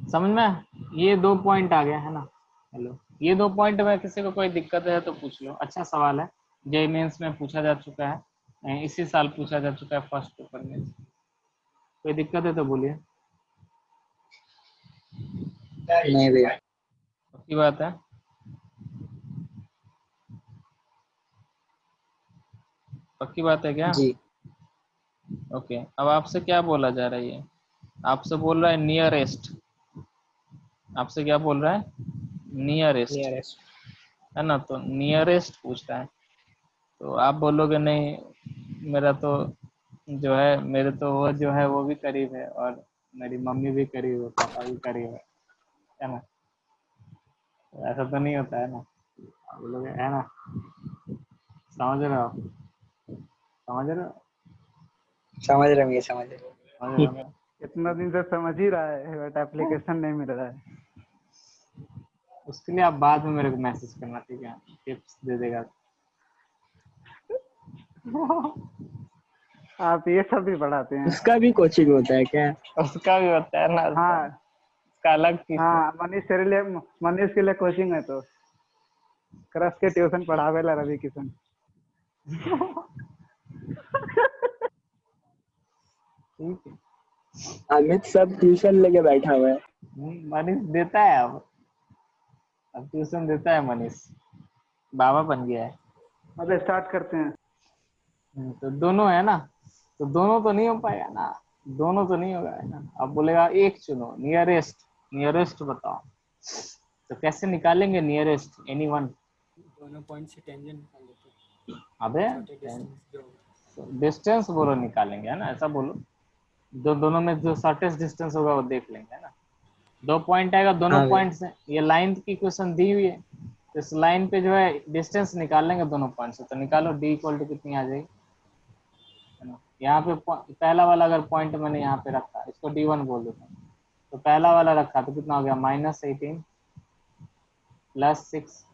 समझ में? ये 2 पॉइंट आ गया है ना। हेलो, ये 2 पॉइंट में किसी को कोई दिक्कत है तो पूछ लो। अच्छा सवाल है, जेईई मेंस में पूछा जा चुका है, इसी साल पूछा जा चुका है फर्स्ट पेपर में। कोई दिक्कत है तो बोलिए। नहीं भैया। पक्की बात है? पक्की बात है क्या? जी। ओके, अब आपसे क्या बोला जा रहा है? ये आपसे बोल रहा है नियरेस्ट। आपसे क्या बोल रहा है? Nearest, nearest. है ना? तो नियरेस्ट पूछ रहा है, तो आप बोलोगे नहीं, मेरा तो जो है, मेरे तो वो जो है वो भी करीब है, और मेरी मम्मी भी करीब है, पापा भी करीब है ना? तो ऐसा तो नहीं होता है ना, आप बोलोगे है ना? समझ रहे हो आप? समझ रहे हो? समझ रहे भैया, समझ रहे। समझ रहे हो ना? इतना दिन से समझ ही रहा है बट एप्लीकेशन नहीं मिल रहा है। उसके लिए आप बाद में मेरे को मैसेज करना, ठीक है? टिप्स दे देगा। आप ये सब भी पढ़ाते हैं? उसका भी कोचिंग होता है क्या? उसका भी होता है ना, हाँ उसका अलग फीस है। हाँ, मनीष के लिए कोचिंग है तो क्रश के ट्यूशन पढ़ावेला रवि किशन। ठीक है, अमित सब ट्यूशन लेके बैठा हुआ है। मनीष देता है अब ट्यूशन देता है मनीष, बाबा बन गया है। अब स्टार्ट करते हैं। तो दोनों है ना, तो दोनों तो नहीं हो पाएगा ना, दोनों तो नहीं होगा, है ना? अब बोलेगा एक चुनो, नियरेस्ट, नियरेस्ट बताओ। तो कैसे निकालेंगे नियरेस्ट? Any one? दोनों पॉइंट से टेंजेंट निकाल लेते हैं। अबे छोटे डिस्टेंस जो डिस्टेंस बोलो निकालेंगे, है ना? ऐसा बोलो, दोनों में जो शॉर्टेस्ट डिस्टेंस होगा वो देख लेंगे, है ना? 2 पॉइंट आएगा, दोनों हाँ भैया। पॉइंट से, ये लाइन की क्वेश्चन दी हुई है, तो इस लाइन पे जो है डिस्टेंस निकाल लेंगे दोनों पॉइंट से। तो निकालो, डी इक्वल टू कितनी आ जाएगी, है ना? यहाँ पे पहला वाला अगर पॉइंट मैंने यहाँ पे रखा, इसको D1 बोल देता हूँ, तो पहला वाला रखा तो कितना हो गया, -18 +6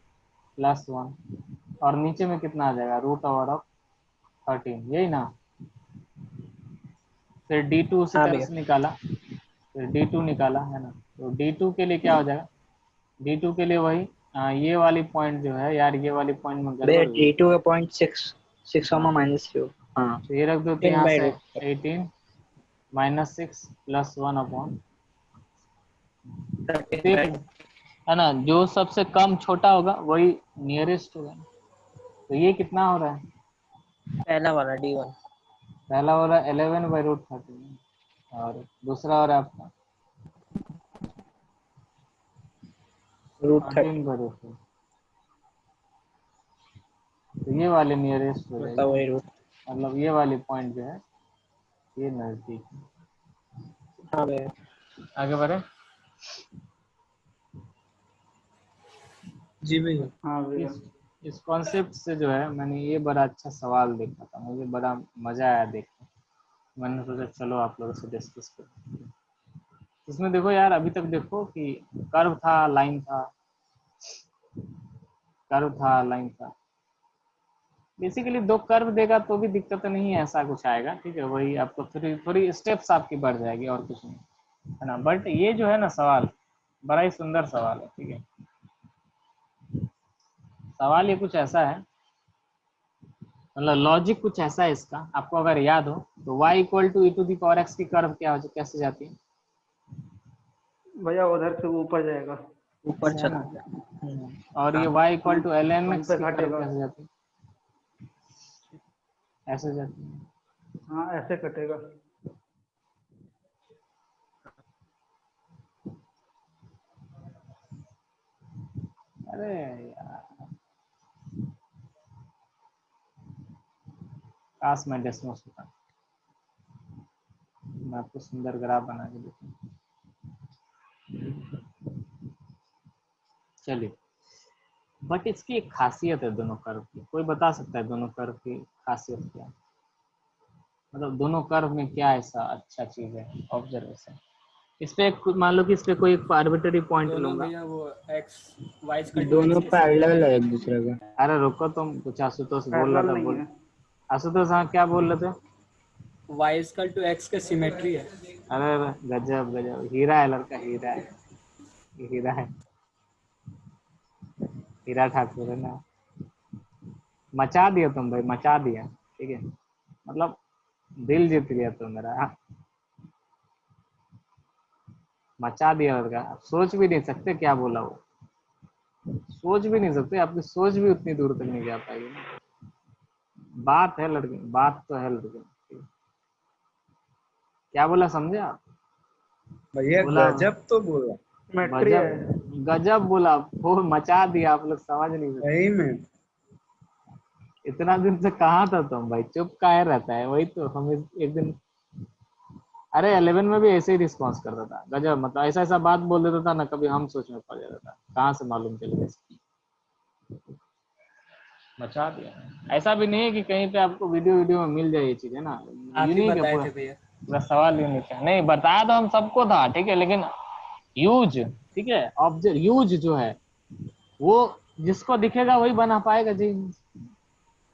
+1, और नीचे में कितना आ जाएगा, √13, यही ना? फिर D2 उसी हाँ तरह भैया। से निकाला, फिर D2 निकाला, है ना? तो D2 के लिए क्या हो जाएगा, D2 के लिए वही, ये वाली पॉइंट जो है यार, ये वाली पॉइंट में भैया गड़बड़ हुई। D2 का पॉइंट 6 हाँ, -3। हाँ, तो ये रख दो, तो 10 यहाँ बाई से रूट। 18 -6 +1 अपॉन, 13 देख बाई। लो, है ना? जो सबसे कम छोटा होगा वही नियरेस्ट होगा। तो ये कितना हो रहा है, पहला वाला D1। पहला हो रहा है 11/√13, और दूसरा हो रहा है आपका √13। 13/√13। तो ये वाली नियरेस्ट हो जाएगी, मतलब है वही ना? रूट। मतलब ये वाली पॉइंट जो है ये नजदीक है। हाँ भैया। आगे बढ़े। जी भैया। हाँ भैया। इस कॉन्सेप्ट से जो है, मैंने ये बड़ा अच्छा सवाल देखा था, मुझे बड़ा मजा आया देख के। मैंने सोचा चलो आप लोगों से डिस्कस करो। इसमें देखो यार, अभी तक देखो कि कर्व था, लाइन था, कर्व था, लाइन था। बेसिकली 2 कर्व देगा तो भी दिक्कत नहीं है, ऐसा कुछ आएगा, ठीक है? वही आपको थोड़ी थोड़ी स्टेप्स आपकी बढ़ जाएगी, और कुछ नहीं, है ना? बट ये जो है ना सवाल, बड़ा ही सुंदर सवाल है, ठीक है? सवाल ये कुछ ऐसा है, मतलब लॉजिक कुछ ऐसा है इसका, आपको अगर याद हो तो y = e⁴x की कर्व क्या हो, कैसे जाती है? भैया उधर से ऊपर जाएगा। ऊपर ऐसे है ना? चला गया। और ये y = वहीं lnx पे की कर्व घटेगा। कैसे जाती है? ऐसे जाती है। हाँ ऐसे कटेगा। अरे यार, काश मैं डेस्मोस होता, मैं आपको सुंदर ग्राफ बना के देता। चलिए, बट इसकी एक खासियत है दोनों कर्व की, कोई बता सकता है दोनों कर्व की खासियत क्या है? मतलब दोनों कर्व में क्या ऐसा अच्छा चीज है, ऑब्जर्वेशन? इस पे मान लो कि इस पे कोई एक आर्बिट्ररी पॉइंट दोनों लूंगा। भैया वो x y = दोनों x के पैरेलल सिमेट्री है है। एक दूसरे का। अरे रुको, तुम कुछ आशुतोष बोल रहा पैरेलल था, नहीं बोल। है। आशुतोष, हाँ क्या बोल रहे थे? y = x के सिमेट्री है। अरे गजब गजब, हीरा है लड़का, हीरा है। हीरा है, हीरा ठाकुर है ना। मचा दिया तुम भाई, मचा दिया, ठीक है, मतलब दिल जीत लिया तुम मेरा, मचा दिया लड़का। आप सोच भी नहीं सकते क्या बोला वो, सोच भी नहीं सकते, आपकी सोच भी उतनी दूर तक नहीं जा पाएगी ना। बात है लड़के, बात तो है लड़के। क्या बोला समझे आप? भैया बोला गजब तो बोला, मैट्री है। गजब, गजब बोला, वो मचा दिया, आप लोग समझ नहीं सकते। सही में। इतना दिन से कहाँ था तुम भाई, चुप काहे रहता है? वही तो हम एक दिन, अरे 11 में भी ऐसे ही रिस्पॉन्स करता था, गजब, मतलब ऐसा ऐसा बात बोल देता था ना, कभी हम सोच में पड़ जाता था, कहाँ से मालूम चल गया, मचा दिया। ऐसा भी नहीं है कि कहीं पे आपको वीडियो वीडियो में मिल जाए ये चीज, है ना, आप ही यूनिक है बताए पूरा, थे भैया। पूरा सवाल यूनिक है। नहीं बताया तो हम सबको था, ठीक है, लेकिन यूज, ठीक है, ऑब्जेक्ट यूज जो है वो जिसको दिखेगा वही बना पाएगा जी।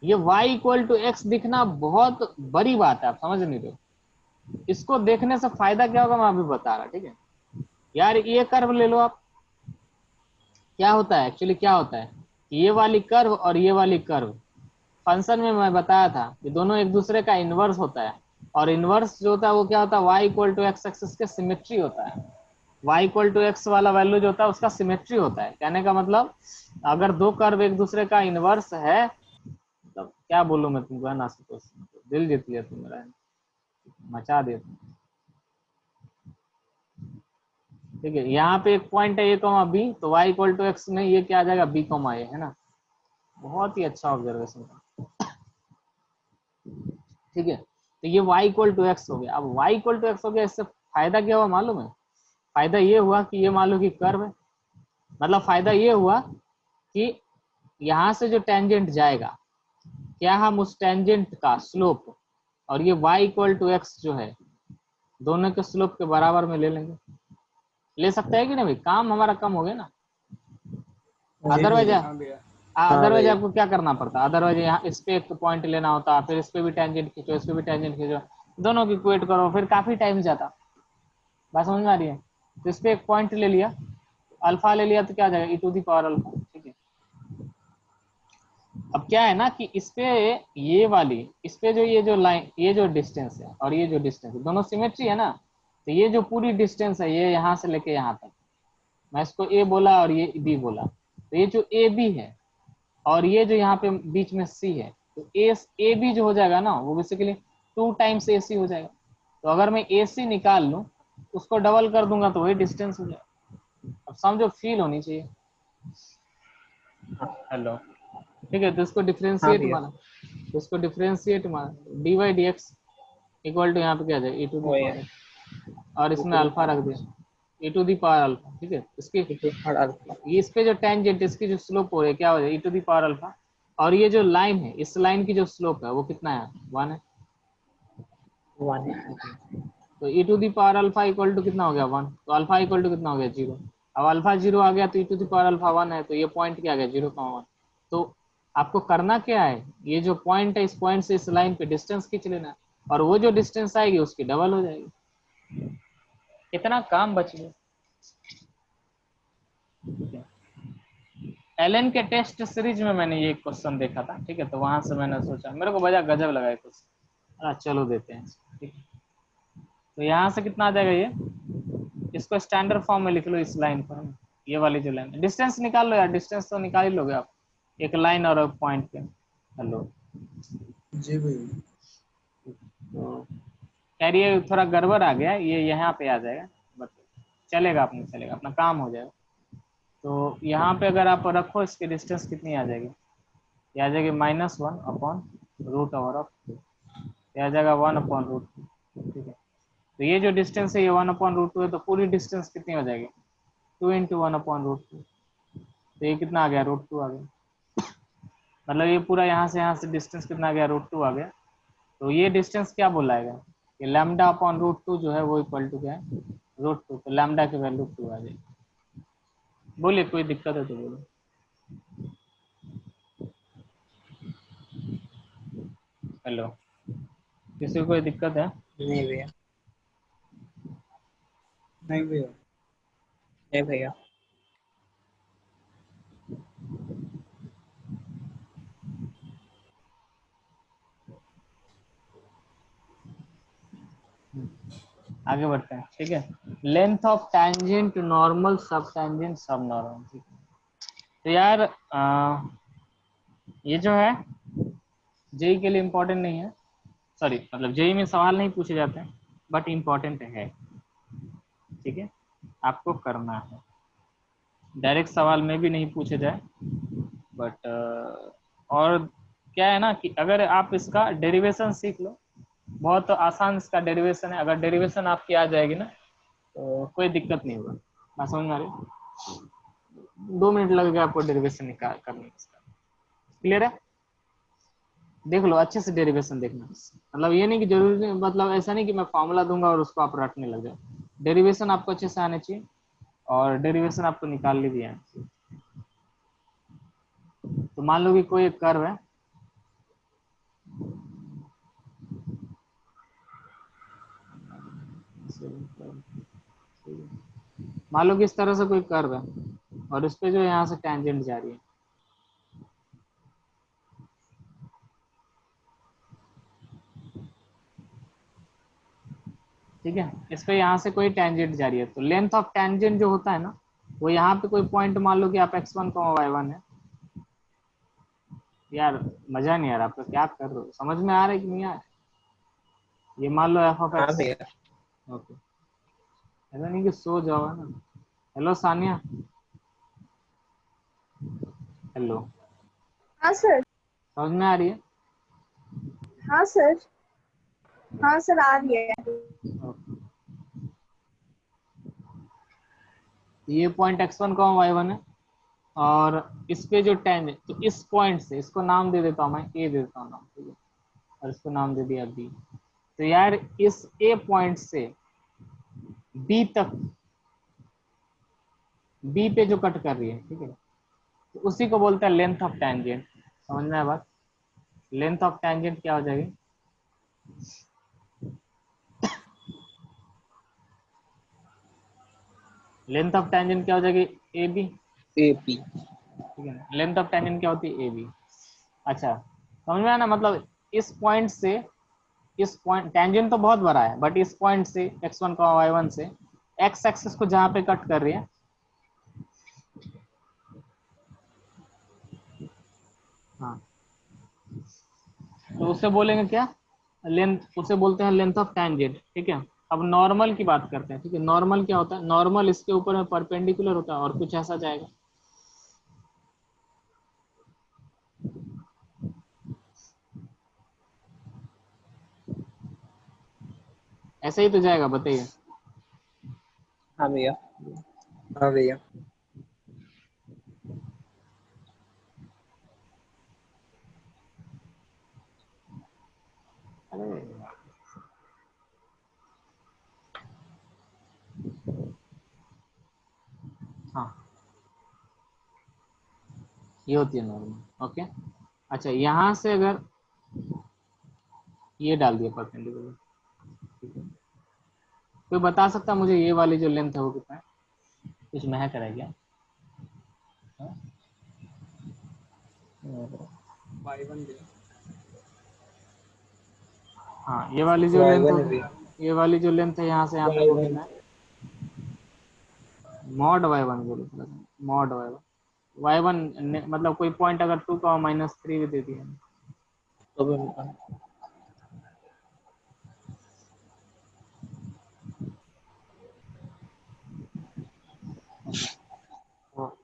ये y इक्वल टू एक्स दिखना बहुत बड़ी बात है, आप समझ नहीं रहे हो। इसको देखने से फायदा क्या होगा मैं अभी बता रहा, ठीक है यार। ये कर्व ले लो आप, क्या होता है एक्चुअली, क्या होता है, ये वाली कर्व और ये वाली कर्व फंक्शन में मैं बताया था कि दोनों एक दूसरे का इनवर्स होता है, और इनवर्स जो होता है वो क्या होता है, y equal to x axis के सिमेट्री होता है। y इक्वल टू एक्स वाला वैल्यू जो होता है उसका सिमेट्री होता है। कहने का मतलब अगर दो कर्व एक दूसरे का इनवर्स है, तो क्या बोलूं मैं तुमको, है ना, दिल जीत लिया तुम मेरा, मचा दिया तुम। ठीक है, यहाँ पे एक पॉइंट है ए कॉमा बी, तो y इक्वल टू एक्स में ये क्या आ जाएगा, बी कॉमा ए, है ना। बहुत ही अच्छा ऑब्जर्वेशन था, ठीक है। तो ये y इक्वल टू एक्स हो गया। अब y इक्वल टू एक्स हो गया, इससे फायदा क्या हुआ मालूम है? फायदा ये हुआ कि ये मान लो कि कर्व है, मतलब फायदा ये हुआ कि यहाँ से जो टेंजेंट जाएगा, क्या हम उस टेंजेंट का स्लोप और ये y इक्वल टू एक्स जो है दोनों के स्लोप के बराबर में ले लेंगे, ले सकते हैं कि नहीं भाई? काम हमारा कम हो गया ना। अदरवाइज हाँ भैया। अदरवाइज आपको क्या करना पड़ता, अदरवाइज यहाँ इस पे एक पॉइंट लेना होता, फिर इस पे भी टेंजेंट खींचो, इस पे भी टेंजेंट खींचो, दोनों की इक्वेट करो, फिर काफी टाइम जाता। बात समझ में आ रही है? तो इस पे एक पॉइंट ले लिया, अल्फा ले लिया, तो क्या आ जाएगा, e to the power alpha, ठीक है। अब क्या है ना कि इस पे ये वाली, इस पे जो ये जो लाइन, ये जो डिस्टेंस है और ये जो डिस्टेंस है, दोनों सिमेट्री है ना, तो ये जो पूरी डिस्टेंस है ये यहाँ से लेके यहाँ तक, मैं इसको ए बोला और ये बी बोला, तो ये जो ए बी है और ये जो यहाँ पे बीच में सी है, तो ए बी जो हो जाएगा ना वो बेसिकली 2 टाइम्स ए सी हो जाएगा। तो अगर मैं ए सी निकाल लूँ, उसको डबल कर दूंगा तो वही डिस्टेंस हो जाएगा। अब समझो, फील होनी चाहिए। हेलो, ठीक है, तो इसको डिफरेंशिएट माना, तो इसको डिफरेंशिएट माना, d y d x equal to यहाँ पे क्या आ जाएगा, e टू दी पावर, और इसमें अल्फा रख दिया, e to the power alpha, ठीक है। इसकी इस पे जो टेंजेंट, इसकी जो स्लोप हो रही है क्या हो जाएगा, e to the power alpha, और ये जो लाइन है, इस लाइन की जो स्लोप है वो कितना है, 1 है, 1 है। तो e to the power alpha equal to कितना हो गया, 1, तो अल्फा इक्वल टू कितना हो गया, 0। अब अल्फा 0 आ गया तो e to the power alpha 1 है, तो ये पॉइंट क्या आ गया, 0,1। तो आपको करना क्या है, ये जो पॉइंट है इस पॉइंट से इस लाइन पे डिस्टेंस खींच लेना, और वो जो डिस्टेंस आएगी उसकी डबल हो जाएगी, कितना काम बच गया। एलन के टेस्ट सीरीज में मैंने ये क्वेश्चन देखा था, ठीक है, तो वहां से मैंने सोचा, मेरे को बजा गजब लगा क्वेश्चन, चलो देते हैं, ठीक है। तो यहाँ से कितना आ जाएगा, ये इसको स्टैंडर्ड फॉर्म में लिख लो, इस लाइन पर, ये वाली जो लाइन, डिस्टेंस निकाल लो यार, डिस्टेंस तो निकाल ही लोगे आप, एक लाइन और एक पॉइंट पे। हेलो जी भैया। तो खैर ये थोड़ा गड़बड़ आ गया, ये यहाँ पे आ जाएगा, बट चलेगा, अपने चलेगा, अपना काम हो जाएगा। तो यहाँ पे अगर आप रखो, इसकी डिस्टेंस कितनी आ जाएगी, ये आ जाएगी -1 अपॉन रूट ओवर ऑफ 2, ये आ जाएगा 1 अपॉन रूट 2, ठीक है। तो ये जो डिस्टेंस है ये 1 अपॉन रूट 2 है, तो पूरी डिस्टेंस कितनी हो जाएगी, 2 इंटू 1 अपॉन रूट 2, तो ये कितना आ गया, √2 आ गया। मतलब ये पूरा यहाँ से डिस्टेंस कितना आ गया, √2 आ गया। तो ये डिस्टेंस क्या बोलाएगा, ये लैम्डा अपॉन √2 जो है वो इक्वल टू क्या है, √2, तो लैम्डा की वैल्यू 2 आ जाएगी। बोलिए, कोई दिक्कत है तो बोलो। हेलो, किसी को कोई दिक्कत है? नहीं भैया, नहीं भैया। नहीं भैया। आगे बढ़ते हैं, ठीक है। लेंथ ऑफ टैंजेंट नॉर्मल, सब टैंजेंट, सब नॉर्मल, ठीक है। तो यार ये जो है जेई के लिए इम्पोर्टेंट नहीं है, सॉरी मतलब जेई में सवाल नहीं पूछे जाते हैं, बट इम्पोर्टेंट है, ठीक है, आपको करना है। डायरेक्ट सवाल में भी नहीं पूछे जाए, बट और क्या है ना कि अगर आप इसका डेरिवेशन सीख लो, बहुत आसान इसका डेरिवेशन है, अगर डेरिवेशन आपकी आ जाएगी ना तो कोई दिक्कत नहीं होगा। बात समझ में आ रही है? 2 मिनट लगेगा आपको डेरिवेशन निकाल करने में इसका। क्लियर है? देख लो अच्छे से डेरिवेशन देखना, मतलब ये नहीं कि जरूरी नहीं, मतलब ऐसा नहीं कि मैं फॉर्मूला दूंगा और उसको आप रटने लग जाओ। डेरिवेशन आपको अच्छे से आने चाहिए और डेरिवेशन आपको निकालनी भी आनी चाहिए। तो मान लो कि कोई एक कर्व है, मान लो कि इस तरह से कोई कर्व है और इस पे जो यहाँ से टैंजेंट जा रही है, ठीक है, इस पे यहाँ से कोई टैंजेंट जा रही है, तो लेंथ ऑफ टैंजेंट जो होता है ना, वो यहाँ पे कोई पॉइंट मान लो कि आप x1 y1 है। यार मजा नहीं आ रहा, आपका क्या कर रहे हो, समझ में आ रहा है कि नहीं आ रहा? ये मान लो f of हाँ x, भैया। ओके, ऐसा नहीं कि सो जाओ है ना। हेलो सानिया, हेलो, हाँ सर। समझ में आ रही है? हाँ सर। हाँ सर आ रही है। ओके। ये पॉइंट x1 y1 है और इस पे जो टेंजेंट, तो इस पॉइंट से इसको नाम दे देता हूँ मैं, ए दे देता हूँ नाम, ठीक है, और इसको नाम दे दिया बी। तो यार इस ए पॉइंट से बी तक, बी पे जो कट कर रही है, ठीक है, तो उसी को बोलते हैं लेंथ ऑफ टैंजेंट। समझ में आया बात? लेंथ ऑफ टैंजेंट क्या हो जाएगी? लेंथ ऑफ टैंजेंट क्या हो जाएगी? A B, AP. ठीक है ना। लेंथ ऑफ टैंजेंट क्या होती है? A B. अच्छा समझ में आया ना, मतलब इस पॉइंट से इस पॉइंट, टैंजेंट तो बहुत बड़ा है, बट इस पॉइंट से x1 y1 से x एक्सिस को जहां पे कट कर रही है, हाँ, तो उसे बोलेंगे क्या? लेंथ, उसे बोलते हैं लेंथ ऑफ टैंजेंट, ठीक है। अब नॉर्मल की बात करते हैं, ठीक है। नॉर्मल क्या होता है? नॉर्मल इसके ऊपर में परपेंडिकुलर होता है और कुछ ऐसा जाएगा, ऐसे ही तो जाएगा, बताइए। हाँ भैया। हाँ भैया। अरे हाँ, ये होती है नॉर्मल, ओके। अच्छा यहाँ से अगर ये डाल दिया परपेंडिकुलर, ठीक है, कोई बता सकता है मुझे ये वाली जो लेंथ है वो कितना है? कुछ महक रहा है क्या? y1 दिया। हाँ, ये वाली जो लेंथ y1 होगी, भैया। ये वाली जो लेंथ है यहाँ से यहाँ तक वो y1 कितना है? मॉड y1 बोलो, मॉड y1 मतलब कोई पॉइंट अगर 2 का -3 भी दे दिया, तो भी तो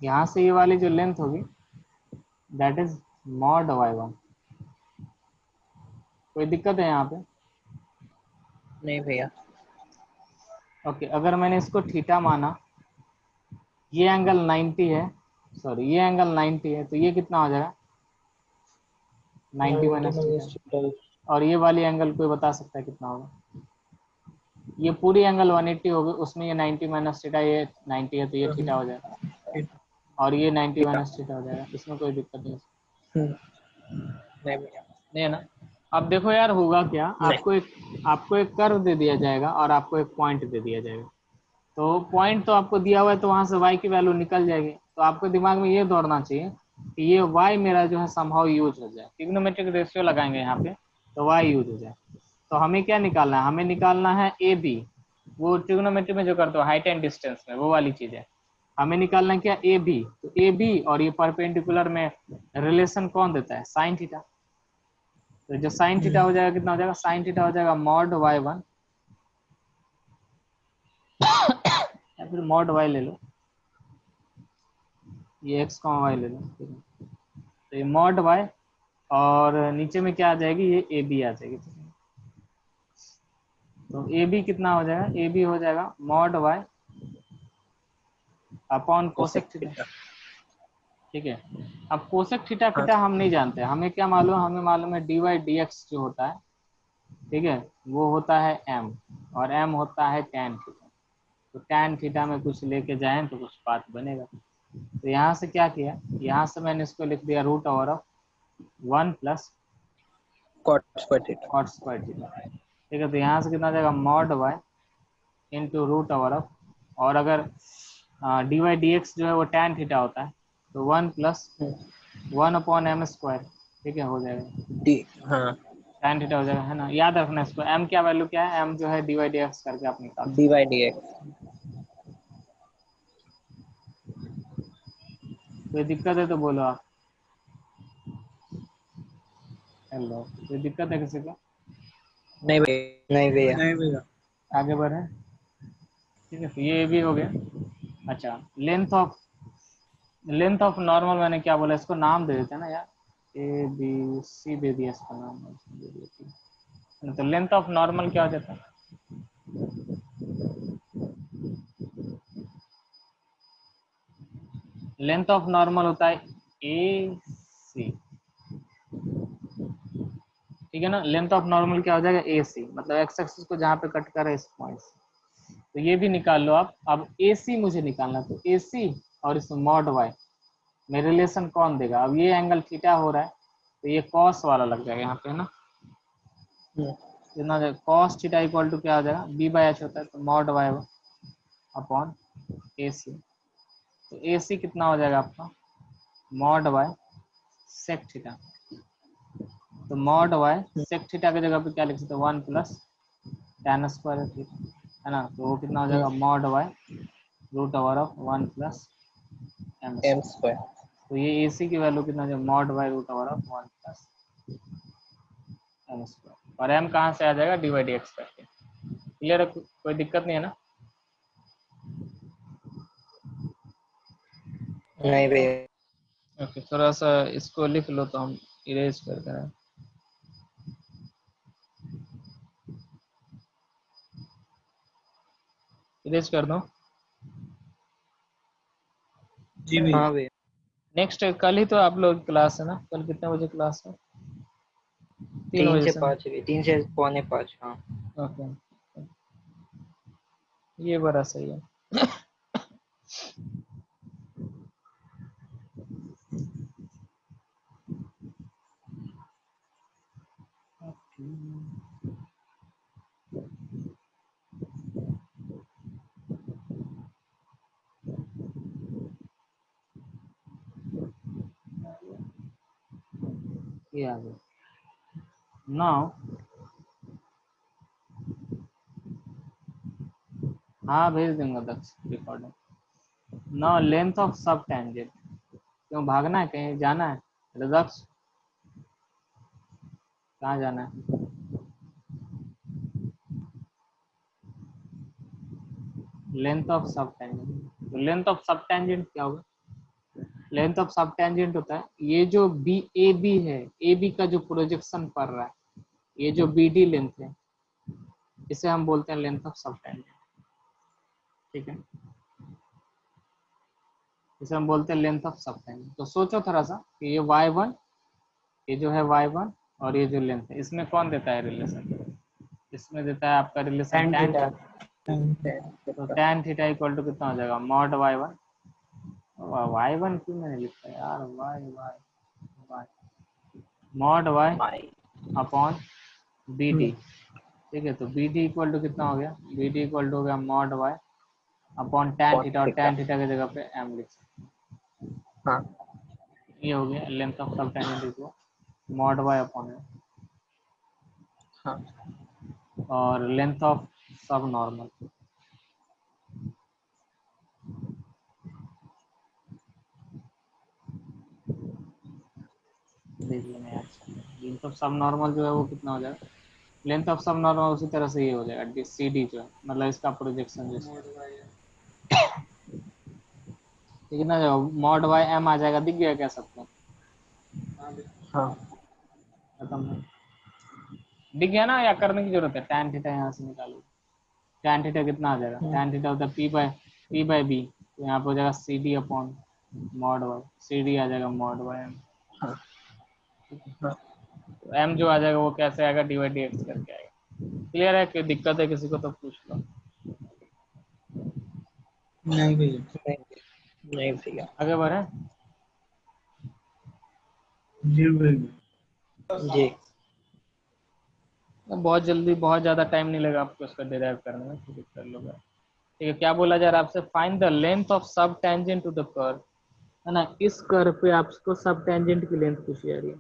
यहाँ से ये वाली जो लेंथ होगी दैट इज मॉड y1। कोई दिक्कत है यहाँ पे? नहीं भैया। ओके, अगर मैंने इसको थीटा माना, ये एंगल 90 है, सॉरी ये एंगल 90 है, तो ये कितना हो जाएगा? 90 माइनस थीटा। और ये वाली एंगल कोई बता सकता है कितना होगा? ये पूरी एंगल 180 होगी, उसमें ये 90 माइनस थीटा, ये 90 है तो ये थीटा हो जाएगा, और ये 90 माइनस थीटा हो जाएगा, इसमें कोई दिक्कत नहीं। नहीं भैया। नहीं है ना? अब देखो यार होगा क्या, आपको एक कर्व दे दिया जाएगा और आपको एक पॉइंट दे दिया जाएगा। तो पॉइंट तो आपको दिया हुआ है, तो वहां से y की वैल्यू निकल जाएगी, तो आपको दिमाग में ये दौड़ना चाहिए कि ये y मेरा जो है समहाउ यूज हो जाए, ट्रिग्नोमेट्रिक रेशियो लगाएंगे यहाँ पे तो y यूज हो जाए। तो हमें क्या निकालना है, हमें निकालना है ए बी, वो ट्रिग्नोमेट्री में जो करते हो हाइट एंड डिस्टेंस में, वो वाली चीज है। हमें निकालना है क्या, ए बी। तो ए बी और ये परपेंडिकुलर में रिलेशन कौन देता है, साइन थीटा। तो जो साइन थीटा हो जाएगा कितना हो जाएगा, साइन थीटा हो जाएगा मॉड y1 या फिर मॉड y ले लो, ये x y ले लो, ठीक है। तो ये मॉड y और नीचे में क्या आ जाएगी, ये ए बी आ जाएगी। तो ए बी कितना हो जाएगा, ए बी हो जाएगा mod y upon cosec theta, ठीक है। अब कोसेक थीटा थीटा हम नहीं जानते, हमें क्या मालूम, हमें मालूम है dy dx जो होता है, ठीक है, वो होता है m, और m होता है tan थीटा। तो tan थीटा में कुछ लेके जाएं तो कुछ बात बनेगा। तो यहाँ से क्या किया, यहाँ से मैंने इसको लिख दिया root over of 1 plus cot square theta. Cot square theta, ठीक है। तो यहाँ से कितना जाएगा, mod y into root over of, और अगर dy dx जो है वो tan थीटा होता है, तो 1 प्लस 1 अपॉन m स्क्वायर, ठीक है, हो जाएगा डी हाँ tan थीटा हो जाएगा, है ना। याद रखना इसको, m क्या वैल्यू क्या है, m जो है dy dx करके आप निकाल सकते डी वाई डी एक्स। हो। कोई दिक्कत है तो बोलो आप, हेलो, कोई दिक्कत है किसी को, नहीं भैया, नहीं भैया। नहीं भैया। आगे बढ़े, ठीक है। तो ये भी हो गया। अच्छा, लेंथ ऑफ नॉर्मल मैंने क्या बोला, इसको नाम दे देते हैं ना यार, ए बी सी दे दिया इसका नाम, दे दिया। तो लेंथ ऑफ नॉर्मल क्या हो जाता है, लेंथ ऑफ नॉर्मल होता है ए सी, ठीक है ना। लेंथ ऑफ नॉर्मल क्या हो जाएगा, ए सी, मतलब एक्स एक्सिस को जहाँ पे कट कर है इस पॉइंट से। तो ये भी निकाल लो आप। अब ए सी मुझे निकालना, तो ए सी और इस मॉड वाई में रिलेशन कौन देगा। अब ये एंगल थीटा हो रहा है, तो ये कॉस वाला लग जाएगा यहाँ पे, है ना। कितना कॉस थीटा इक्वल टू क्या हो जाएगा, बी बाई एच होता है, तो मॉड वाई अपॉन ए सी। तो ए सी कितना हो जाएगा आपका, मॉड वाई सेक थीटा। तो मॉड वाई सेक थीटा की जगह पे क्या लिख सकते हैं, 1 प्लस tan स्क्वायर थीटा, है ना। तो वो कितना हो जाएगा, mod y root over of 1 plus m m square. तो ये ए सी की वैल्यू कितना हो जाएगा, mod y root over of 1 plus m square, और एम कहाँ से आ जाएगा, डी वाई डी एक्स करके। क्लियर है, कोई दिक्कत नहीं है ना। नहीं भैया। ओके, थोड़ा सा इसको लिख लो तो हम इरेज कर दें। इरेज कर दो। जी भैया। हाँ भैया। नेक्स्ट कल ही तो आप लोग क्लास है ना, कल कितने बजे क्लास है, 3 3 बजे से से 5 भी, 3 से पौने 5। हाँ ओके, ये बड़ा सही है। ये आ गया नाउ। हाँ भेज दूंगा दक्ष रिकॉर्डिंग। नाउ लेंथ ऑफ सब टेंजेंट, क्यों भागना है, कहीं जाना है, दक्ष कहाँ जाना है। लेंथ ऑफ सब टेंजेंट, तो लेंथ ऑफ सब टेंजेंट क्या होगा, लेंथ ऑफ सब टेंजेंट होता है ये जो बी ए बी है, ए बी का जो प्रोजेक्शन पड़ रहा है, ये जो बी डी लेंथ है, इसे हम बोलते हैं लेंथ ऑफ सब टेंजेंट, ठीक है। इसे हम बोलते हैं लेंथ ऑफ सब टेंजेंट। तो सोचो थोड़ा सा कि ये y1, ये जो है y1 और ये जो लेंथ है, इसमें कौन देता है रिलेशन, इसमें देता है आपका रिलेशन tan थीटा। तो tan थीटा इक्वल टू कितना हो जाएगा, मॉड y1, y1 क्यों मैंने लिखा यार, y mod y upon B D, ठीक है। तो बी डी इक्वल टू कितना हो गया, बी डी इक्वल टू हो गया mod y upon tan theta, और tan थीटा की जगह पे m लिख सकते हैं। हाँ ये हो गया लेंथ ऑफ सब tangent equal mod y upon m। हाँ और लेंथ ऑफ सब नॉर्मल। देख लेना यार, लेंथ ऑफ सब नॉर्मल जो है वो कितना हो जाएगा, लेंथ ऑफ सब नॉर्मल उसी तरह से ये हो जाएगा सी डी जो है, मतलब इसका प्रोजेक्शन जैसे मोड वाई है। कितना जाएगा, मॉड वाई एम आ जाएगा, दिख गया क्या सबको? हाँ भैया। हाँ खत्म, दिख गया ना, या करने की जरूरत है? tan थीटा यहाँ से निकालो, tan थीटा कितना आ जाएगा, tan थीटा होता है पी बाई बी, तो यहाँ पे हो जाएगा C D upon mod y, C D आ जाएगा मॉड वाई एम। हाँ हाँ तो एम जो आ जाएगा वो कैसे आएगा, डी वाई डी एक्स करके आएगा। क्लियर है? कोई दिक्कत है किसी को तो पूछ लो। नहीं भैया। नहीं नहीं भैया। आगे बढ़े। जी भैया। जी बहुत जल्दी, बहुत ज़्यादा टाइम नहीं लगा आपको इसका डिराइव करने में, ठीक है कर लोगे। ठीक है, क्या बोला जा रहा है आपसे, फाइंड द लेंथ ऑफ सब टेंजेंट टू द कर्व, है ना। इस कर्व पे आपको सब टेंजेंट की लेंथ पूछी जा रही है।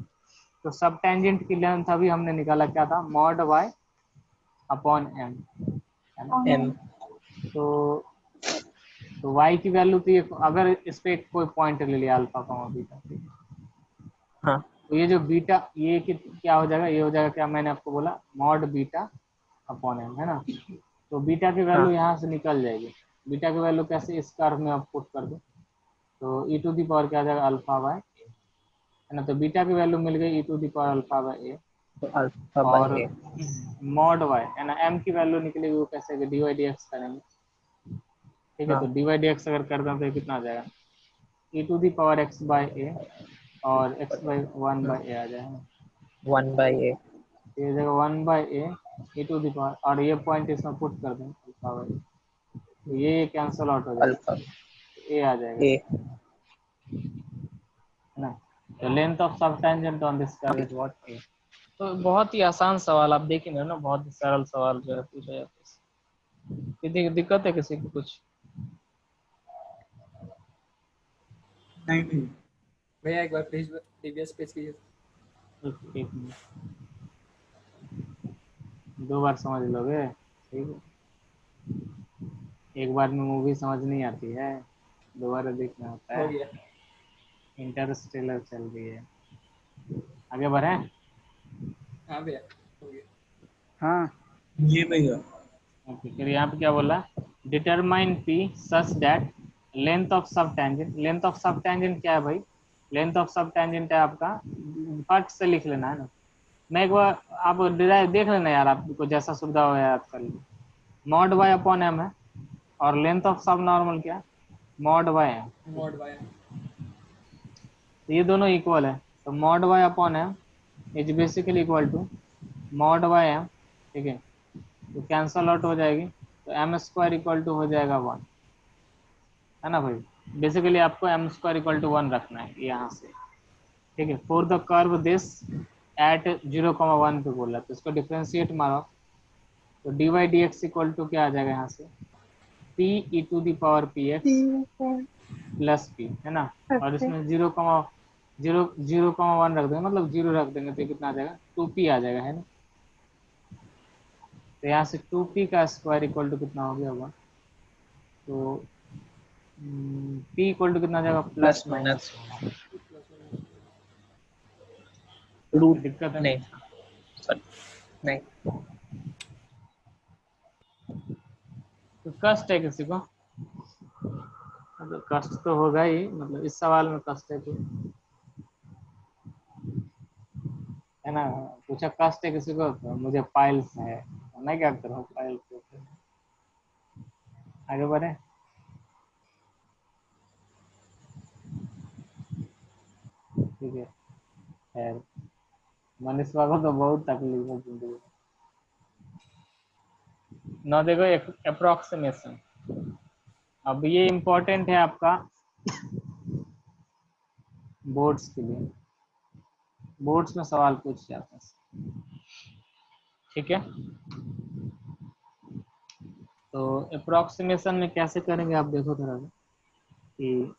तो सब टेंजेंट की लेंथ अभी हमने निकाला, क्या था, मॉड वाई अपॉन एम, है ना। एम तो y की वैल्यू तो ये, अगर इस पे कोई पॉइंट ले लिया अल्फा का बीटा, हाँ तो ये जो बीटा, ये क्या हो जाएगा, ये हो जाएगा क्या, मैंने आपको बोला मॉड बीटा अपॉन एम, है ना। तो बीटा की हाँ वैल्यू यहाँ से निकल जाएगी। बीटा की वैल्यू कैसे, इस कर्व में आप पुट कर दो, तो ई टू दी पावर क्या आ जाएगा, अल्फा बाय, है ना। तो बीटा की वैल्यू मिल गई e to the power alpha by a, तो अल्फा और बाई ए। मॉड वाई, है ना, एम की वैल्यू निकलेगी, वो कैसे डी वाई डी एक्स करेंगे, ठीक है। हाँ तो डी वाई डी एक्स अगर कर दें तो कितना आ जाएगा, e to the power x by a, और x by one by a आ जाएगा, 1/a। ये जगह 1/a E to the power, और ये पॉइंट इसमें पुट कर दें अल्फा बाई, तो ये कैंसल आउट हो अल्फा जाएगा, ए आ जाएगा, ए। है ना। तो length of subtangent on this curve is what, a. तो बहुत ही आसान सवाल, आप देखेंगे ना, बहुत ही सरल सवाल जो है पूछा जाता है। किसी दिक्कत है किसी को कुछ? नहीं भैया। भैया एक बार प्लीज प्रीवियस पेज कीजिए। एक मिनट, 2 बार समझ लोगे, ठीक है। एक बार में मूवी समझ नहीं आती है, दोबारा देखना होता हो है। गया। इंटरस्टेलर चल रही है, आगे बढ़े। हाँ भैया हो गया। हाँ जी भैया। ओके, फिर यहाँ पे क्या बोला, determine P such that length of सब टेंजेंट, लेंथ ऑफ सब टेंजेंट क्या है भाई, लेंथ ऑफ सब टेंजेंट है आपका, फट से लिख लेना है ना। मैं एक बार, आप डिराइव देख लेना यार, आपको जैसा सुविधा हो याद कर लीजिए। मॉड वाई अपॉन एम है, और लेंथ ऑफ सब नॉर्मल क्या, मॉड वाई है, मोड वाई। तो ये दोनों इक्वल है, तो mod y upon m is basically equal to mod y m, ठीक है। तो कैंसल आउट हो जाएगी, तो एम स्क्वायर इक्वल टू हो जाएगा 1, है ना भाई। बेसिकली आपको एम स्क्वायर इक्वल टू 1 रखना है यहाँ से, ठीक है। For the curve this at 0,1 पे बोला, तो इसको डिफ्रेंशिएट मारो, तो d y d x equal to क्या आ जाएगा यहाँ से, p e to the power p x plus p, है ना। और इसमें 0,1 रख देंगे, मतलब 0 रख देंगे, तो कितना आ जाएगा, 2p आ जाएगा, है ना। तो यहाँ से 2p का स्क्वायर इक्वल टू कितना हो गया होगा, तो p इक्वल टू कितना आ जाएगा, plus plus minus, minus root. दिक्कत है। नहीं सॉरी नहीं। तो कष्ट है किसी को, मतलब कष्ट तो होगा ही, मतलब इस सवाल में कष्ट है, तो है ना। पूछा कष्ट है किसी को, तो मुझे पाइल्स है, तो मैं क्या करूँ, पाइल्स है। आगे बढ़े। ठीक है, खैर मनीषवा को तो बहुत तकलीफ है जिंदगी में। ना देखो, अप्रोक्सीमेशन, अब ये इम्पोर्टेंट है आपका बोर्ड्स के लिए, बोर्ड्स में सवाल पूछ जाते हैं, ठीक है। तो अप्रोक्सीमेशन में कैसे करेंगे आप देखो थोड़ा सा, कि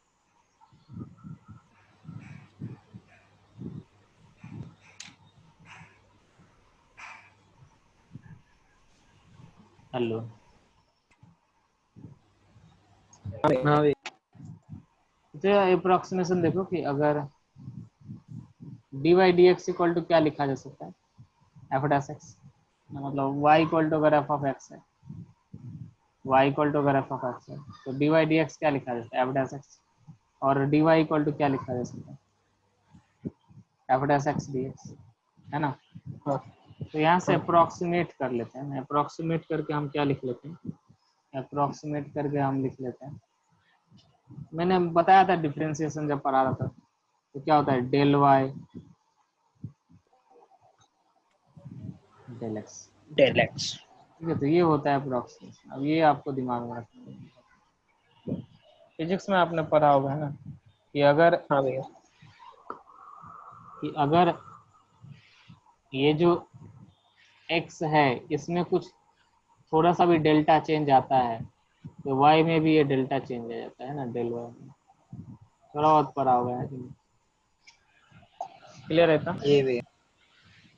हेलो, हाँ भैया। तो अप्रोक्सीमेशन देखो कि अगर dy dx इक्वल टू क्या लिखा जा सकता है, एफ डैश एक्स, मतलब y इक्वल टू अगर एफ ऑफ एक्स है, y इक्वल टू अगर एफ ऑफ एक्स है तो dy dx क्या लिखा जा सकता है, एफ डैश एक्स, और dy इक्वल टू क्या लिखा जा सकता है, एफ डैश एक्स dx, है ना। हाँ तो यहाँ से अप्रोक्सीमेट कर लेते हैं, अप्रोक्सीमेट करके हम क्या लिख लेते हैं, अप्रोक्सीमेट करके हम लिख लेते हैं, मैंने बताया था डिफरेंशिएशन जब पढ़ा रहा था, तो क्या होता है del y del x, del x. ठीक है। तो ये होता है अप्रोक्सीमेशन। अब ये आपको दिमाग में रखना है, फिजिक्स में आपने पढ़ा होगा, है ना, कि हाँ भैया। अगर ये जो x है इसमें कुछ थोड़ा सा भी डेल्टा चेंज आता है तो y में भी ये डेल्टा चेंज हो जाता है ना, डेल वाई में थोड़ा बहुत पढ़ा होगा, है क्लियर है था, ये भैया।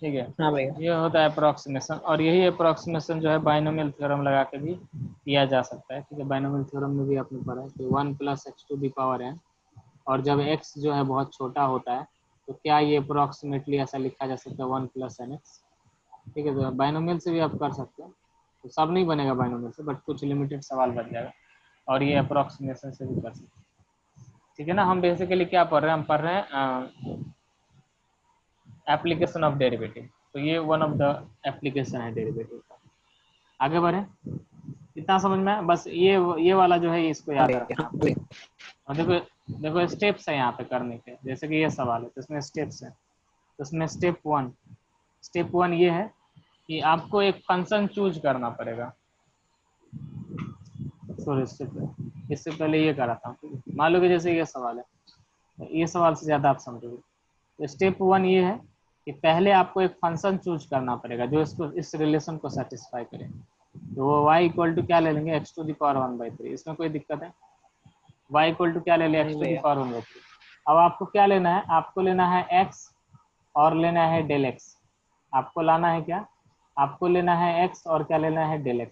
ठीक है। हाँ भैया। ये होता है अप्रोक्सीमेशन, और यही अप्रोक्सीमेशन जो है बाइनोमियल थ्योरम लगा के भी किया जा सकता है, ठीक है। बाइनोमियल थ्योरम में भी आपने पढ़ा है कि 1 + x⁴n, और जब x जो है बहुत छोटा होता है तो क्या ये अप्रोक्सीमेटली ऐसा लिखा जा सकता है 1 + nx, ठीक है। तो बाइनोमियल से भी आप कर सकते हैं, तो सब नहीं बनेगा बाइनोमियल से, बट कुछ लिमिटेड सवाल बन जाएगा, और ये अप्रोक्सीमेशन से भी कर सकते हैं, ठीक है ना। हम बेसिकली क्या पढ़ रहे हैं, हम पढ़ रहे हैं एप्लीकेशन ऑफ डेरिवेटिव, तो ये वन ऑफ द एप्लीकेशन है डेरिवेटिव का। आगे बढ़े, इतना समझ में, बस ये वाला जो है इसको याद रखना। हाँ भैया। और देखो देखो स्टेप्स है यहाँ पे करने के, जैसे कि ये सवाल है तो इसमें स्टेप्स है, तो इसमें स्टेप वन ये है कि आपको एक फंक्शन चूज करना पड़ेगा, सॉरी इससे पहले ये करा था, मान लो कि जैसे ये सवाल है, ये सवाल से ज़्यादा आप समझोगे। तो स्टेप वन ये है कि पहले आपको एक फंक्शन चूज करना पड़ेगा जो इसको इस रिलेशन को सेटिस्फाई करे, तो वो y इक्वल टू क्या ले लेंगे, x⁴ इसमें कोई दिक्कत है, y इक्वल टू क्या ले लें, x⁴ अब आपको क्या लेना है, आपको लेना है x और लेना है डेल x, आपको लाना है क्या, आपको लेना है x और क्या लेना है डेल x।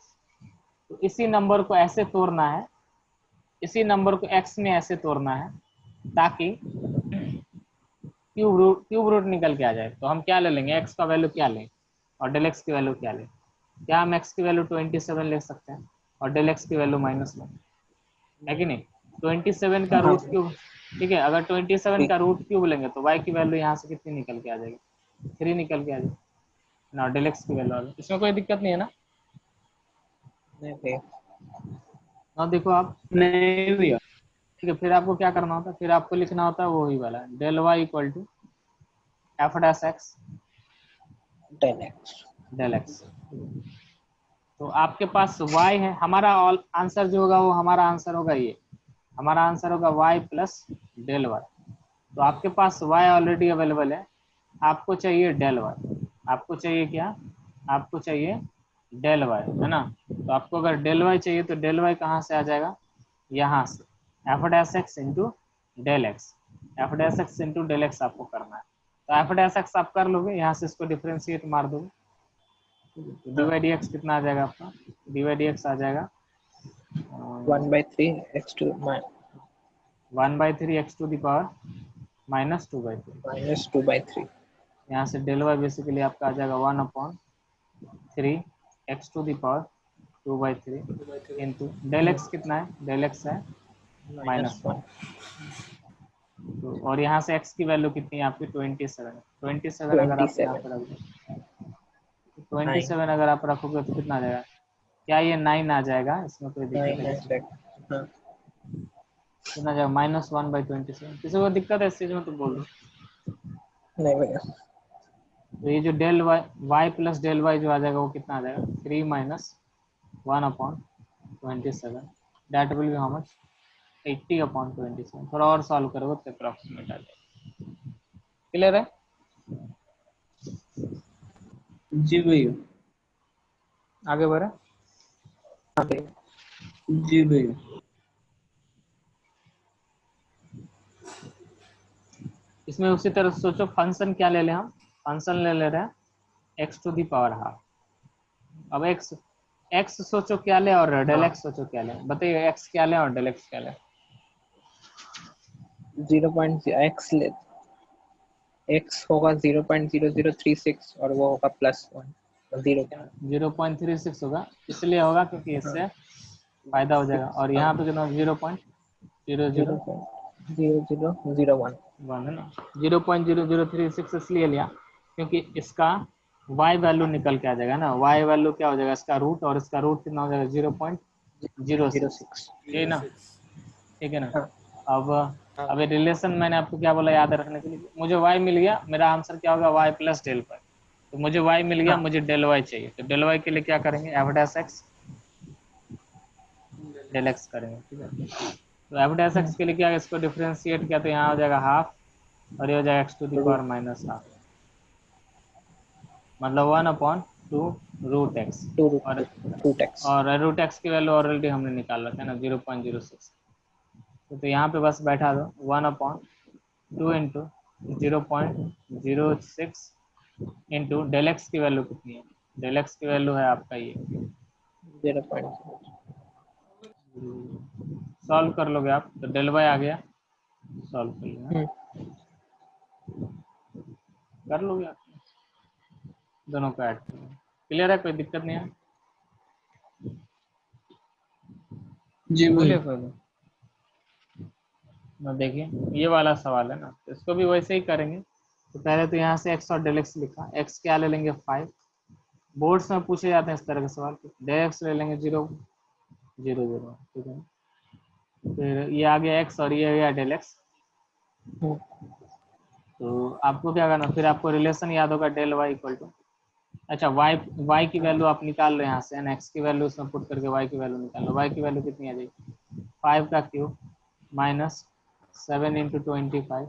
तो इसी नंबर को ऐसे तोड़ना है, इसी नंबर को x में ऐसे तोड़ना है ताकि क्यूब रूट निकल के आ जाए। तो हम क्या ले लेंगे, x का वैल्यू क्या लें और डेल x की वैल्यू क्या लें, क्या हम x की वैल्यू 27 ले सकते हैं और डेल x की वैल्यू माइनस लें, है कि नहीं। 27 का रूट क्यूब, ठीक है, अगर 27 का रूट क्यूब लेंगे तो y की वैल्यू यहाँ से कितनी निकल के आ जाएगी, 3 निकल के आ जाएगी ना, डेल x की वैल्यू आ गई, इसमें कोई दिक्कत नहीं है ना। नहीं भैया। ना देखो आप, नहीं भैया। ठीक है, फिर आपको क्या करना होता है, फिर आपको लिखना होता है वही वाला del y equal to f dash x del x. Del x. तो आपके पास y है, हमारा आंसर जो होगा वो हमारा आंसर होगा, ये हमारा आंसर होगा y प्लस डेल y। तो आपके पास y ऑलरेडी अवेलेबल है, आपको चाहिए डेल y, आपको चाहिए क्या, आपको चाहिए डेल y, है ना। तो आपको अगर डेल y चाहिए तो डेल y कहाँ से आ जाएगा, यहाँ से f dash x into del x, f dash x into del x आपको करना है। तो एफ डैश एक्स आप कर लोगे, यहाँ से इसको डिफ्रेंशिएट मार दोगे, dy dx कितना आ जाएगा आपका, dy dx आ जाएगा 1/3 x2 1/3 x⁴ माइनस 2/3, -2/3। यहाँ से डेल वाई बेसिकली आपका आ जाएगा 1/3 x⁴ 2/3 इंटू डेल एक्स कितना है, डेल एक्स है -1। तो और यहाँ से x की वैल्यू कितनी है आपकी 27 अगर आप यहाँ पर रख दो, 27 अगर आप रखोगे तो कितना आ जाएगा, क्या ये 9 आ जाएगा, इसमें कोई दिक्कत है, कितना जाएगा -1/27, किसी को दिक्कत है इस चीज में तो बोल दो। नहीं भैया। तो ये जो del y plus del y जो आ जाएगा वो कितना आ जाएगा, 3 - 1/27, that will be how much, 80/27। थोड़ा और सॉल्व करोगे तो अप्रॉक्सीमेट आ जाएगा, क्लियर है। जी भैया। आगे बढ़े, हाँ भैया। जी भैया। इसमें उसी तरह सोचो, फंक्शन क्या ले लें हम, फंक्शन ले रहे हैं x⁴ हाफ। अब x एक्स सोचो क्या ले और डेल एक्स सोचो क्या ले, बताइए एक्स क्या ले और डेल एक्स क्या ले। 0.x ले, x होगा 0.0036 और वो होगा +1 0 0.36 होगा, इसलिए होगा क्योंकि इससे फायदा हो जाएगा। और यहाँ पे कितना 0.0001 है ना। 0.0036 इसलिए लिया क्योंकि इसका y वैल्यू निकल के आ जाएगा ना, y वैल्यू क्या हो जाएगा इसका रूट, और इसका रूट कितना हो जाएगा 0.06, ये ना, ठीक है ना। हाँ। अब रिलेशन मैंने आपको क्या बोला याद रखने के लिए, मुझे y मिल गया, मेरा आंसर क्या होगा y प्लस डेल y। तो मुझे y मिल गया, मुझे डेल y चाहिए, तो डेल y के लिए क्या करेंगे f dash x del x करेंगे, ठीक है। तो f डैश x के लिए क्या, इसको डिफरेंशिएट किया तो यहाँ हो जाएगा हाफ और ये हो जाएगा x to the power minus half, मतलब 1/2 रूट एक्स, और रूट एक्स की वैल्यू ऑलरेडी हमने निकाल रखा है ना 0.06। तो यहाँ पे बस बैठा दो 1/2 इंटू 0.06 इंटू डेल एक्स की वैल्यू कितनी है, डेल एक्स की वैल्यू है आपका ये 0.0 सॉल्व कर लोगे आप तो डेल वाई आ गया, सॉल्व कर लिया, कर लोगे आप, दोनों को ऐड कर, क्लियर है, कोई दिक्कत नहीं है। जी बोलिए भैया। कोई ना, देखिए ये वाला सवाल है ना, तो इसको भी वैसे ही करेंगे। तो पहले तो यहाँ से x और डेल एक्स लिखा, x क्या ले लेंगे 5, बोर्ड्स में पूछे जाते हैं इस तरह के सवाल, डेल एक्स ले लेंगे 0 0 0, ठीक है। फिर ये आ गया x और ये आ गया डेल एक्स। तो आपको क्या करना, फिर आपको रिलेशन याद होगा डेल वाई इक्वल टू, अच्छा y की वैल्यू आप निकाल रहे हैं यहाँ से, x की वैल्यू उसमें पुट करके y की वैल्यू निकाल लो, y की वैल्यू कितनी आ जाएगी 5 का क्यूब माइनस 7 इंटू 25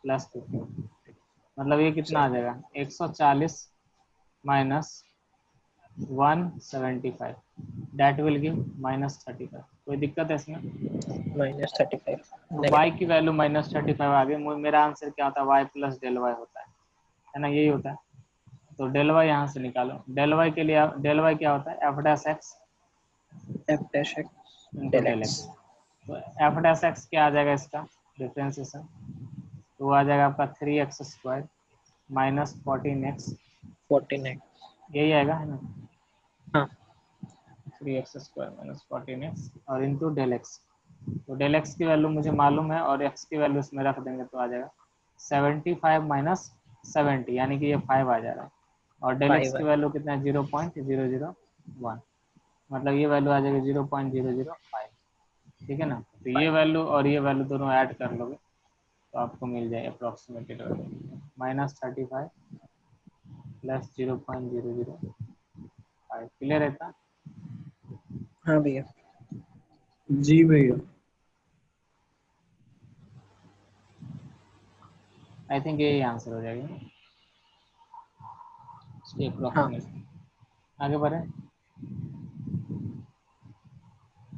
प्लस 15, मतलब ये कितना आ जाएगा 140 माइनस 175, दैट विल गिव -35। कोई दिक्कत है इसमें? -35 y की वैल्यू -35 आ गई, मेरा आंसर क्या होता है y प्लस डेल वाई होता है ना, यही होता है। तो डेल वाई यहाँ से निकालो, डेल वाई के लिए डेल वाई क्या होता है f dash x f dash x into del del x x. तो f डैश x क्या आ जाएगा इसका डिफ्रेंसिएशन, तो वो आ जाएगा आपका 3x² माइनस 14x, 14x यही आएगा है ना, हाँ 3x² माइनस 14x और इंटू डेल एक्स। तो डेल एक्स की वैल्यू मुझे मालूम है और x की वैल्यू इसमें रख देंगे तो आ जाएगा 75 माइनस 70, यानी कि ये 5 आ जा रहा है, और डेल एक्स 5 की है वैल्यू कितना है 0.001, मतलब ये वैल्यू आ जाएगी 0.005, ठीक है ना। तो ये वैल्यू और ये वैल्यू दोनों ऐड कर लोगे तो आपको मिल जाए अप्रोक्सीमेटेड वैल्यू -35 प्लस 0.005, क्लियर है था? हाँ भैया। जी भैया। आई थिंक यही आंसर हो जाएगा इसके हाँ अप्रोक्सीमेट। आगे बढ़े,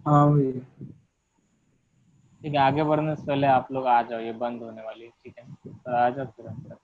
हाँ भैया। ठीक है, आगे बढ़ने से पहले आप लोग आ जाओ, ये बंद होने वाली है, ठीक है, तो आ जाओ तुरंत।